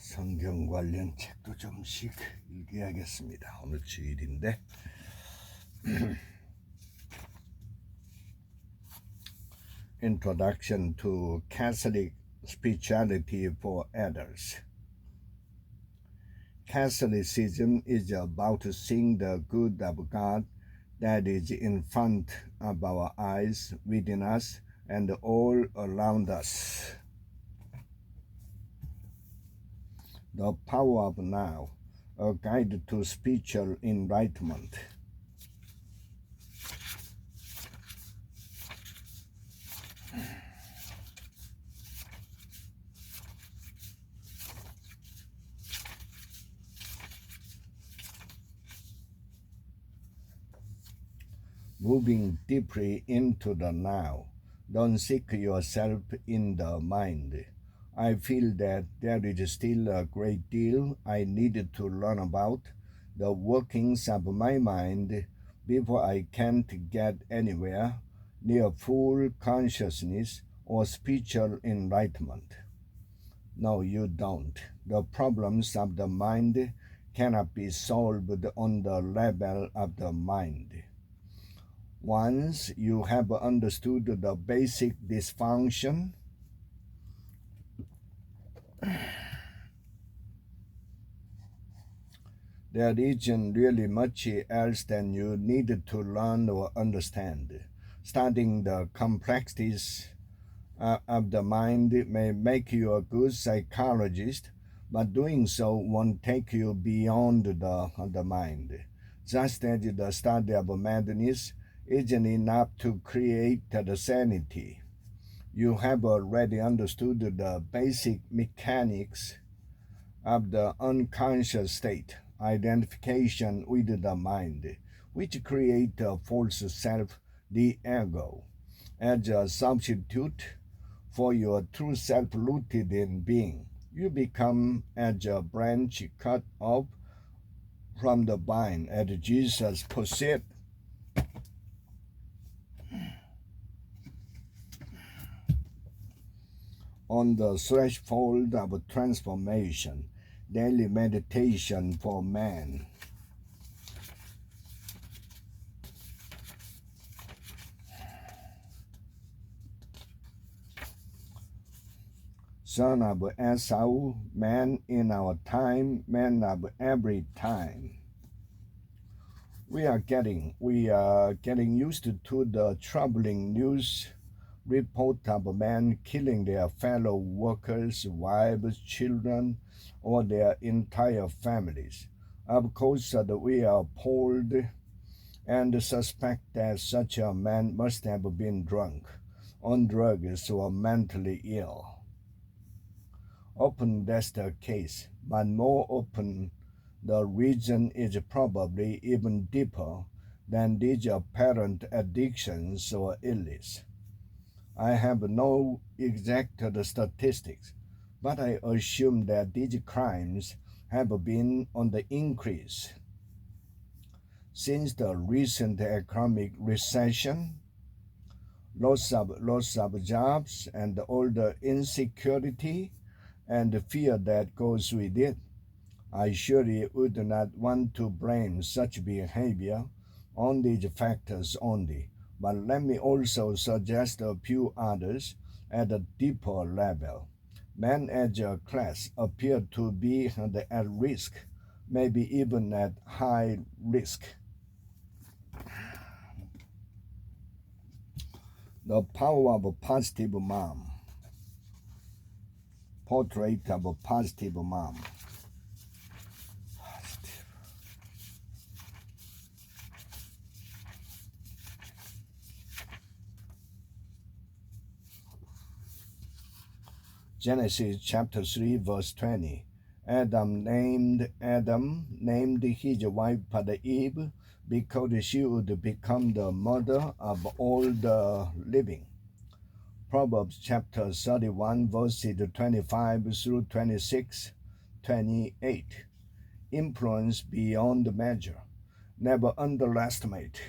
성경관련 책도 좀씩 읽어야겠습니다. 오늘 주일인데 Introduction to Catholic Spirituality for Adults. Catholicism is about seeing the good of God that is in front of our eyes, within us, and all around us. The Power of Now, a guide to spiritual enlightenment. Moving deeply into the now. Don't seek yourself in the mind. I feel that there is still a great deal I need to learn about the workings of my mind before I can't get anywhere near full consciousness or spiritual enlightenment. No, you don't. The problems of the mind cannot be solved on the level of the mind. Once you have understood the basic dysfunction, there isn't really much else than you need to learn or understand. Studying the complexities of the mind may make you a good psychologist, but doing so won't take you beyond the mind. Just as the study of madness isn't enough to create the sanity. You have already understood the basic mechanics of the unconscious state, identification with the mind, which create a false self, the ego, as a substitute for your true self rooted in being. You become as a branch cut off from the vine, as Jesus perceived. On the threshold of transformation, daily meditation for man. Son of Esau, man in our time, man of every time. We are getting used to the troubling news report of men killing their fellow workers, wives, children, or their entire families. Of course, we are appalled and suspect that such a man must have been drunk, on drugs, or mentally ill. Often that's the case, but more often the reason is probably even deeper than these apparent addictions or illness. I have no exact statistics, but I assume that these crimes have been on the increase. Since the recent economic recession, loss of jobs, and all the insecurity and the fear that goes with it, I surely would not want to blame such behavior on these factors only. But let me also suggest a few others at a deeper level. Men as a class appear to be at risk, maybe even at high risk. The Power of a Positive Mom. Portrait of a Positive Mom. Genesis chapter 3 verse 20. Adam named his wife Eve because she would become the mother of all the living. Proverbs chapter 31 verses 25 through 26, 28. Influence beyond measure. Never underestimate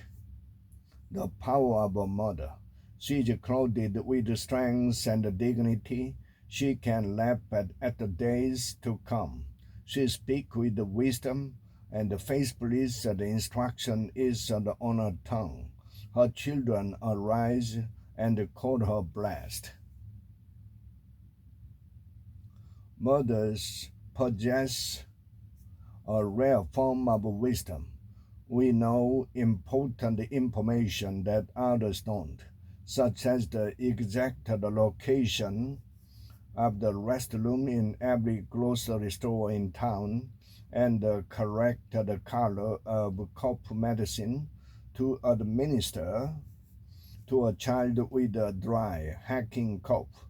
the power of a mother. She is clothed with strength and dignity. She can laugh at the days to come. She speaks with wisdom, and faithfully the instruction is on her tongue. Her children arise and call her blessed. Mothers possess a rare form of wisdom. We know important information that others don't, such as the exact location of the restroom in every grocery store in town and the correct color of cough medicine to administer to a child with a dry, hacking cough.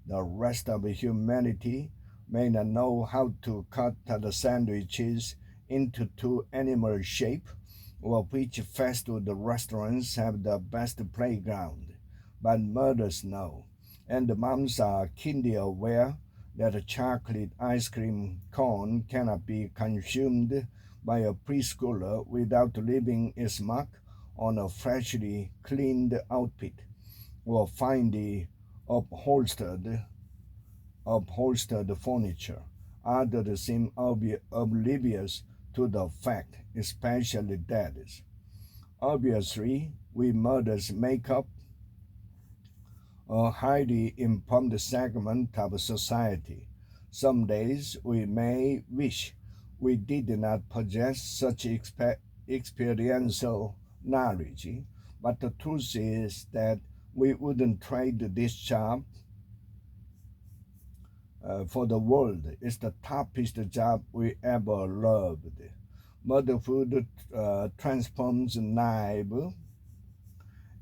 The rest of humanity may not know how to cut the sandwiches into two animal shape or which fast food restaurants have the best playground. But mothers know, and the moms are keenly aware that a chocolate ice cream cone cannot be consumed by a preschooler without leaving its mark on a freshly cleaned outfit or finely upholstered furniture. Others seem oblivious to the fact, especially daddies. Obviously, we mothers make up a highly informed segment of society. Some days we may wish we did not possess such experiential knowledge, but the truth is that we wouldn't trade this job for the world. It's the toughest job we ever loved. Motherhood transforms naive,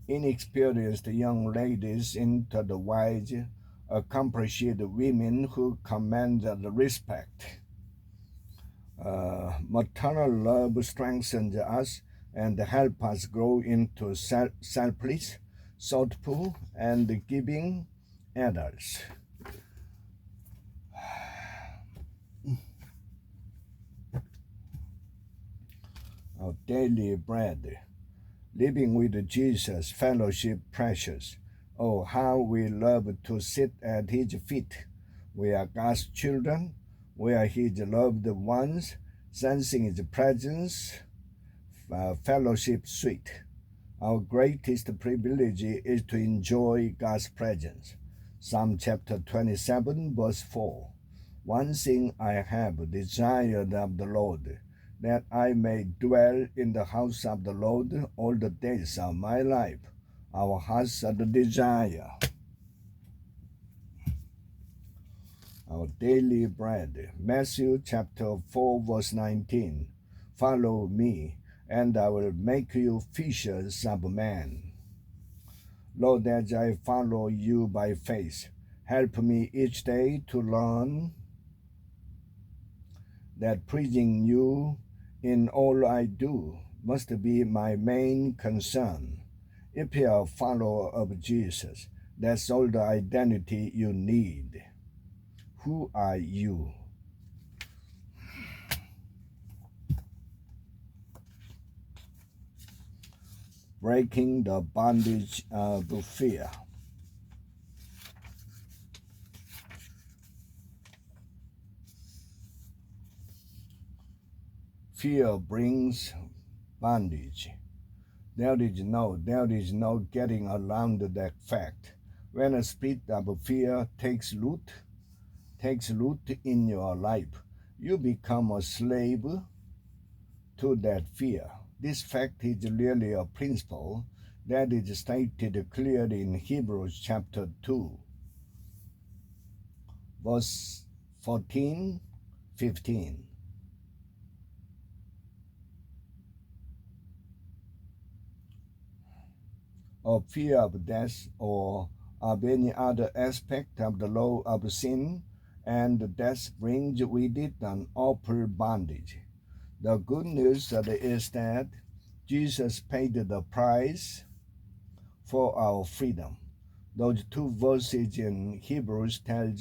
inexperienced young ladies into the wise, accomplished women who command the respect. Maternal love strengthens us and helps us grow into selfless, thoughtful, and giving adults. Our daily bread. Living with Jesus, fellowship precious. Oh, how we love to sit at his feet. We are God's children. We are his loved ones, sensing his presence, fellowship sweet. Our greatest privilege is to enjoy God's presence. Psalm chapter 27, verse 4. One thing I have desired of the Lord, that I may dwell in the house of the Lord all the days of my life. Our hearts are the desire. Our daily bread. Matthew chapter 4, verse 19. Follow me, and I will make you fishers of men. Lord, as I follow you by faith, help me each day to learn that pleasing you in all I do must be my main concern. If you are a follower of Jesus, that's all the identity you need. Who are you? Breaking the bondage of fear. Fear brings bondage. There is no getting around that fact. When a spirit of fear takes root in your life, you become a slave to that fear. This fact is really a principle that is stated clearly in Hebrews chapter 2, verse 14, 15. Of fear of death or of any other aspect of the law of sin and death brings with it an awful bondage. The good news is that Jesus paid the price for our freedom. Those two verses in Hebrews tell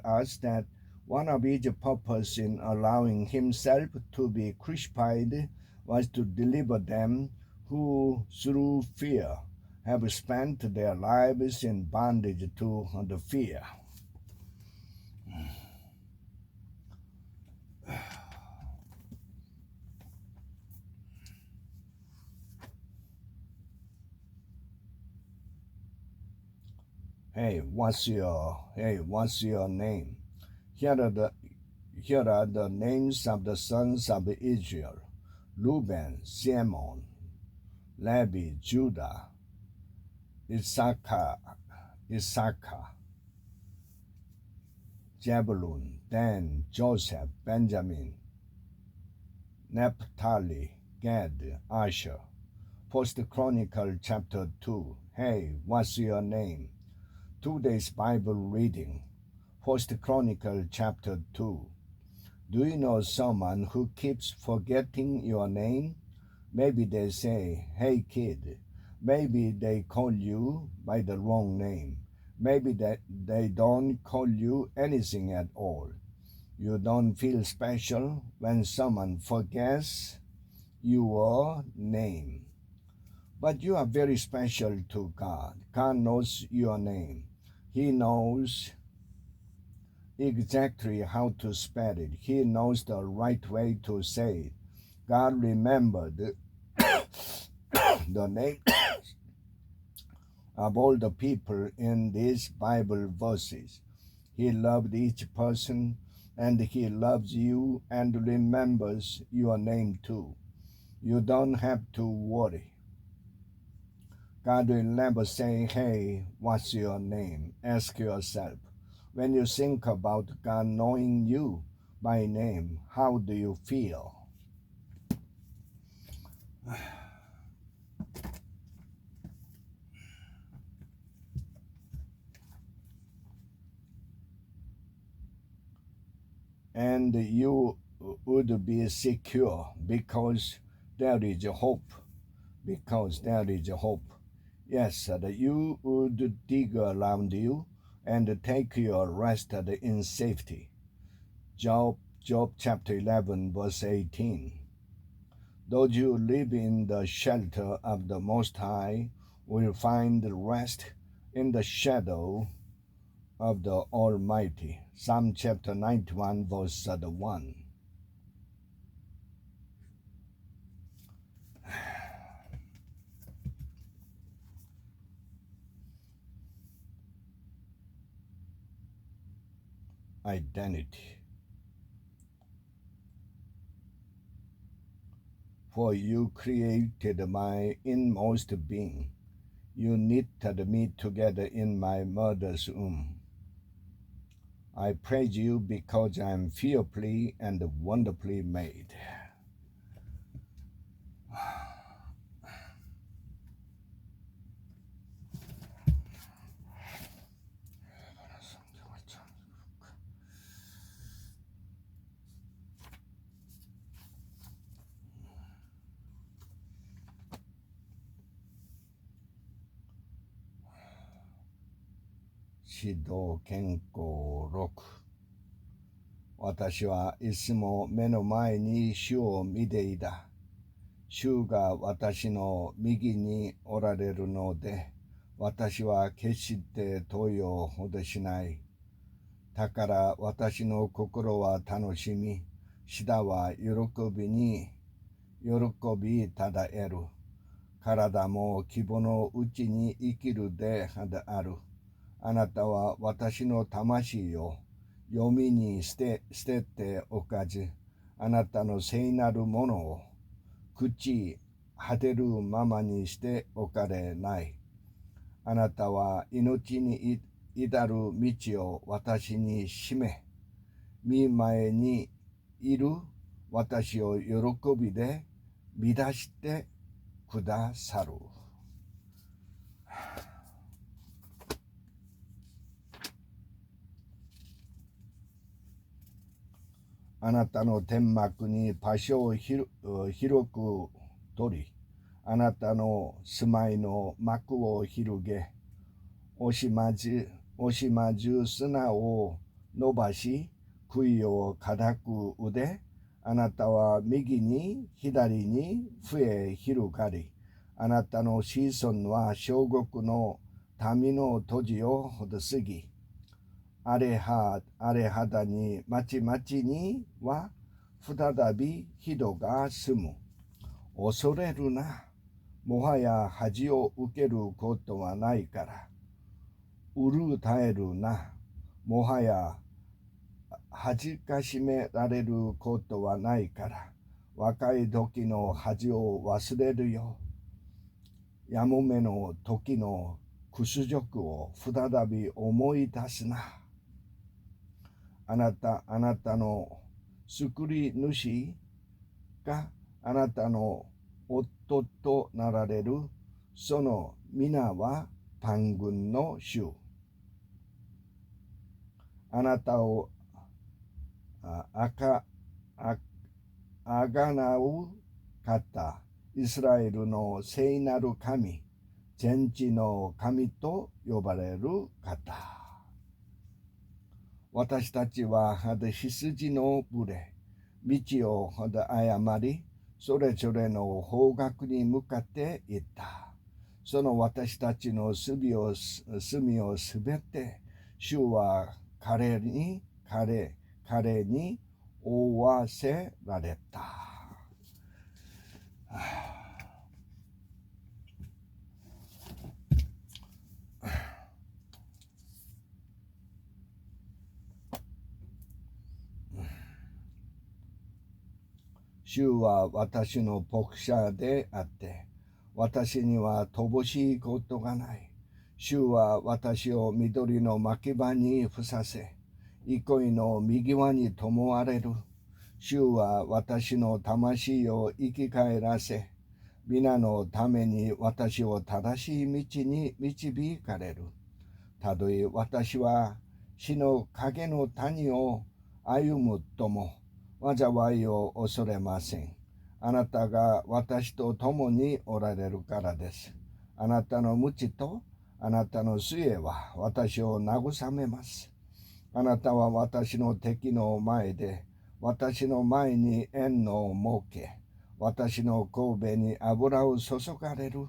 us that one of his purposes in allowing himself to be crucified was to deliver them who through fear have spent their lives in bondage to the fear. what's your name? Here are the names of the sons of Israel: Reuben, Simeon, Levi, Judah, Issachar, Zebulun, Dan, Joseph, Benjamin, Naphtali, Gad, Asher. 1 Chronicle chapter 2. Hey, what's your name? Today's Bible reading. 1 Chronicle chapter 2. Do you know someone who keeps forgetting your name? Maybe they say, hey kid. Maybe they call you by the wrong name. Maybe they don't call you anything at all. You don't feel special when someone forgets your name. But you are very special to God. God knows your name. He knows exactly how to spell it. He knows the right way to say it. God remembered the name of all the people in these Bible verses. He loved each person, and He loves you and remembers your name too. You don't have to worry. God will never say, hey, what's your name? Ask yourself, when you think about God knowing you by name, how do you feel? And you would be secure because there is a hope. Because there is a hope. Yes, that you would dig around you and take your rest in safety. Job chapter 11 verse 18. Those who live in the shelter of the Most High will find rest in the shadow of the Almighty. Psalm chapter 91 verse 1. Identity. For you created my inmost being. You knitted me together in my mother's womb. I praise you because I am fearfully and wonderfully made.指導健康6。私はいつも目の前に主を見ていた。主が私の右におられるので、私は決して動揺ほどしない。だから私の心は楽しみ、舌は喜びただえる。体も希望のうちに生きるである。あなたは私の魂を読みに捨てておかず、あなたの聖なるものを朽ち果てるままにしておかれない。あなたは命に至る道を私に示め、見前にいる私を喜びで満たしてくださる。あなたの天幕に場所を広く取り、あなたの住まいの幕を広げ、お島中砂を伸ばし、杭を固く腕、あなたは右に左に増え広がり、あなたの子孫は小国の民の土地をほどすぎ、荒れ肌に町々には再び人が住む。恐れるな。もはや恥を受けることはないから。うたえるな。もはや恥かしめられることはないから、若い時の恥を忘れるよ。やもめの時の屈辱を再び思い出すな。あなたの救い主があなたの夫となられる、その皆は万軍の主。あなたをあがなう方、イスラエルの聖なる神、全知の神と呼ばれる方。私たちは羊の群れ、道を誤り、それぞれの方角に向かっていった。その私たちの罪をすべて、主は彼に負わせられた。主は私の牧者であって、私には乏しいことがない。主は私を緑の牧場にふさせ、憩いの右輪に灯われる。主は私の魂を生き返らせ、皆のために私を正しい道に導かれる。たとえ私は死の影の谷を歩むとも、災いを恐れません。あなたが私と共におられるからです。あなたの鞭とあなたの杖は私を慰めます。あなたは私の敵の前で、私の前に縁を設け、私の頭に油を注がれる。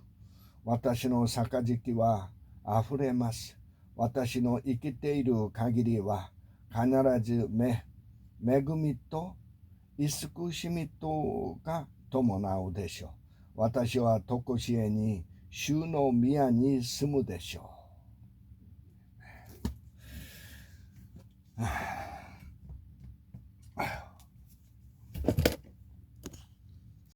私の杯はあふれます。私の生きている限りは必ず恵みと慈しみとが伴うでしょう。私は常しえに主の宮に住むでしょう。